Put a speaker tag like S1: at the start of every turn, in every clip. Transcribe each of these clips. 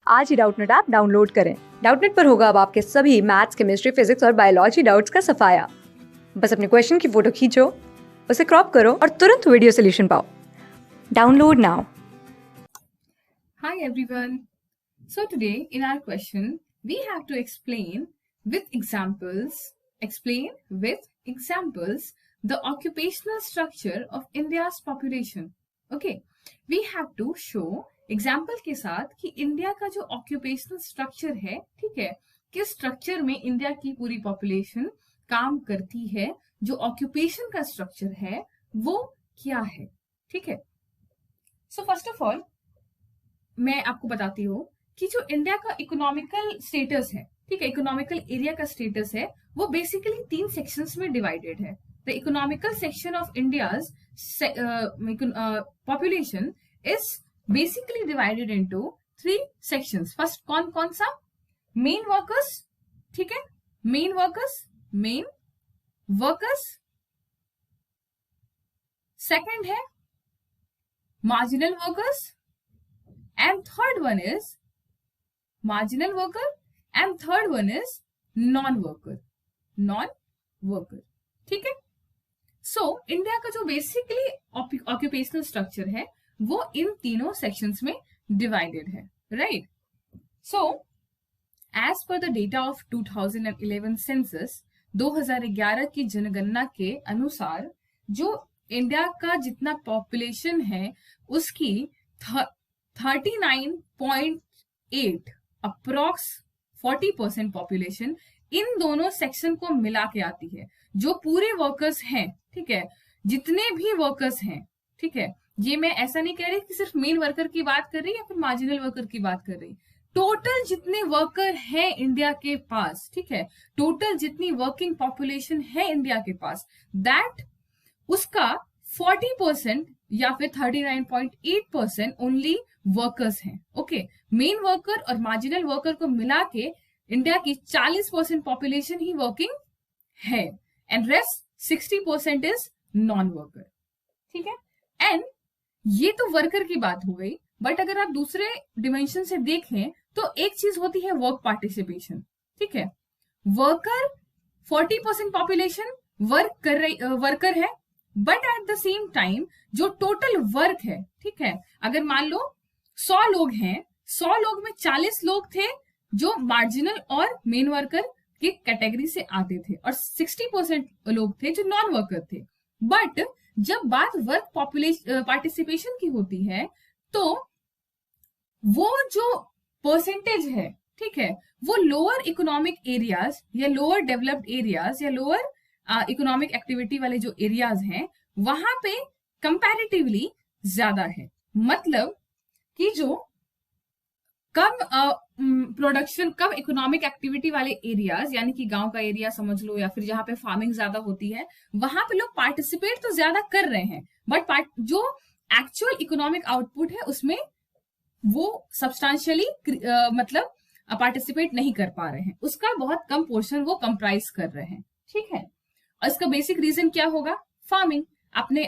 S1: आज ही Doubtnut app download करें। Doubtnut पर होगा अब आपके सभी मैथ्स, केमिस्ट्री, फिजिक्स और बायोलॉजी डाउट्स का सफाया। बस अपने क्वेश्चन की फोटो खींचो, उसे क्रॉप करो और तुरंत वीडियो सोल्यूशन पाओ। Download now.
S2: Hi everyone. So today in our question we have to explain with examples the occupational structure of India's population. Okay, we have to show example के साथ कि India का जो occupational structure है, ठीक है, किस स्ट्रक्चर में इंडिया की पूरी पॉपुलेशन काम करती है, जो ऑक्यूपेशन का स्ट्रक्चर है वो क्या है। ठीक है, सो फर्स्ट ऑफ ऑल मैं आपको बताती हूँ कि जो इंडिया का इकोनॉमिकल स्टेटस है, ठीक है, इकोनॉमिकल एरिया का स्टेटस है, वो बेसिकली 3 सेक्शंस में डिवाइडेड है। The economical section of India's population is basically divided into 3 sections. First कौन कौन सा? मेन वर्कर्स, ठीक है, मेन वर्कर्स। सेकंड है marginal workers and third one is marginal worker and third one is non-worker। ठीक है, so India का जो बेसिकली ऑक्यूपेशनल स्ट्रक्चर है वो इन तीनों सेक्शंस में डिवाइडेड है, right. So as per the data of 2011 census, 2011 की जनगणना के अनुसार जो इंडिया का जितना पॉपुलेशन है उसकी 39.8 अप्रॉक्स 40% पॉपुलेशन इन दोनों सेक्शन को मिला के आती है। जो पूरे वर्कर्स हैं, ठीक है, जितने भी वर्कर्स हैं, ठीक है, ये मैं ऐसा नहीं कह रही कि सिर्फ मेन वर्कर की बात कर रही या फिर मार्जिनल वर्कर की बात कर रही, टोटल जितने वर्कर हैं इंडिया के पास, ठीक है, टोटल जितनी वर्किंग पॉपुलेशन है इंडिया के पास, दैट उसका 40% या फिर 39.8% ओनली वर्कर्स हैं। ओके, मेन वर्कर और मार्जिनल वर्कर को मिला के इंडिया की 40% पॉपुलेशन ही वर्किंग है and rest 60% is non worker. ठीक है, एंड ये तो वर्कर की बात हो गई, बट अगर आप दूसरे डिमेंशन से देखें तो एक चीज होती है वर्क पार्टिसिपेशन। ठीक है, वर्कर 40% पॉपुलेशन वर्कर है, but at the same time जो टोटल वर्क है, ठीक है, अगर मान लो 100 लोग हैं, 100 लोग में 40 लोग थे जो मार्जिनल और मेन वर्कर की कैटेगरी से आते थे और 60% लोग थे जो नॉन वर्कर थे। बट जब बात वर्क पार्टिसिपेशन की होती है तो वो जो परसेंटेज है, ठीक है, वो लोअर इकोनॉमिक एरियाज या लोअर डेवलप्ड एरियाज या लोअर इकोनॉमिक एक्टिविटी वाले जो एरियाज हैं वहां पे कंपैरेटिवली ज्यादा है। मतलब कि जो कम प्रोडक्शन, कम इकोनॉमिक एक्टिविटी वाले एरियाज, यानी कि गांव का एरिया समझ लो या फिर जहां पे फार्मिंग ज्यादा होती है, वहां पे लोग पार्टिसिपेट तो ज्यादा कर रहे हैं, बट जो एक्चुअल इकोनॉमिक आउटपुट है उसमें वो सब्सटेंशियली मतलब पार्टिसिपेट नहीं कर पा रहे हैं, उसका बहुत कम पोर्शन वो कंप्राइज कर रहे हैं। ठीक है, और इसका बेसिक रीजन क्या होगा? फार्मिंग। आपने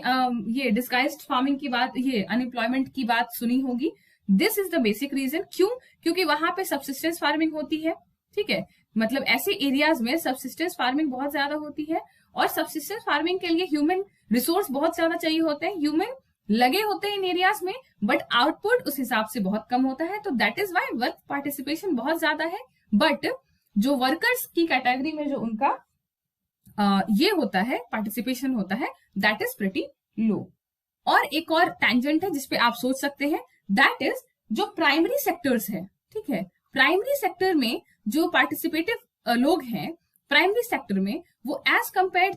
S2: ये डिस्गाइज्ड फार्मिंग की बात, ये अनएम्प्लॉयमेंट की बात सुनी होगी। This is the basic reason. क्यों? क्योंकि वहां पे सबसिस्टेंस फार्मिंग होती है। ठीक है, मतलब ऐसे एरियाज में सबसिस्टेंस फार्मिंग बहुत ज्यादा होती है और सबसिस्टेंस फार्मिंग के लिए ह्यूमन रिसोर्स बहुत ज्यादा चाहिए होते हैं, ह्यूमन लगे होते हैं इन एरियाज में, बट आउटपुट उस हिसाब से बहुत कम होता है। तो that is why work participation बहुत ज्यादा है, बट जो वर्कर्स की कैटेगरी में जो उनका ये होता है, पार्टिसिपेशन होता है, दैट इज प्रिटी लो। और एक और टेंजेंट है जिसपे आप सोच सकते हैं, दैट इज जो प्राइमरी सेक्टर्स है। ठीक है, प्राइमरी सेक्टर में जो पार्टिसिपेटिव लोग हैं प्राइमरी सेक्टर में, वो एज कंपेयर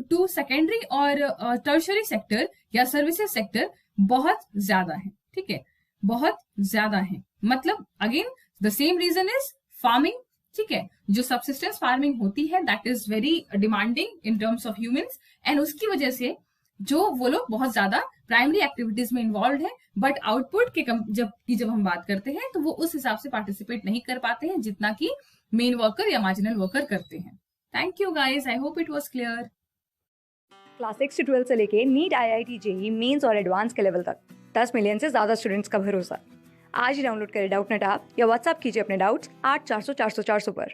S2: टू सेकेंडरी और टर्शरी सेक्टर या सर्विसेज सेक्टर बहुत ज्यादा है। ठीक है, बहुत ज्यादा है। मतलब again the same reason is farming. ठीक है, जो सबसिस्टेंस फार्मिंग होती है that is very demanding in terms of humans, and उसकी वजह से जो वो लोग बहुत ज्यादा प्राइमरी एक्टिविटीज में इन्वॉल्व है, बट आउटपुट के जब हम बात करते हैं तो वो उस हिसाब से पार्टिसिपेट नहीं कर पाते हैं जितना कि मेन वर्कर या मार्जिनल वर्कर करते हैं। Thank you guys, I hope it was clear.
S1: Class 6 से 12 से लेके नीट, IIT, JEE मेंस और एडवांस के लेवल तक 10 मिलियन से ज्यादा स्टूडेंट्स का भरोसा। आज ही डाउनलोड करें डाउटनेट ऐप या व्हाट्सएप कीजिए अपने डाउट्स 8400 400 400 पर।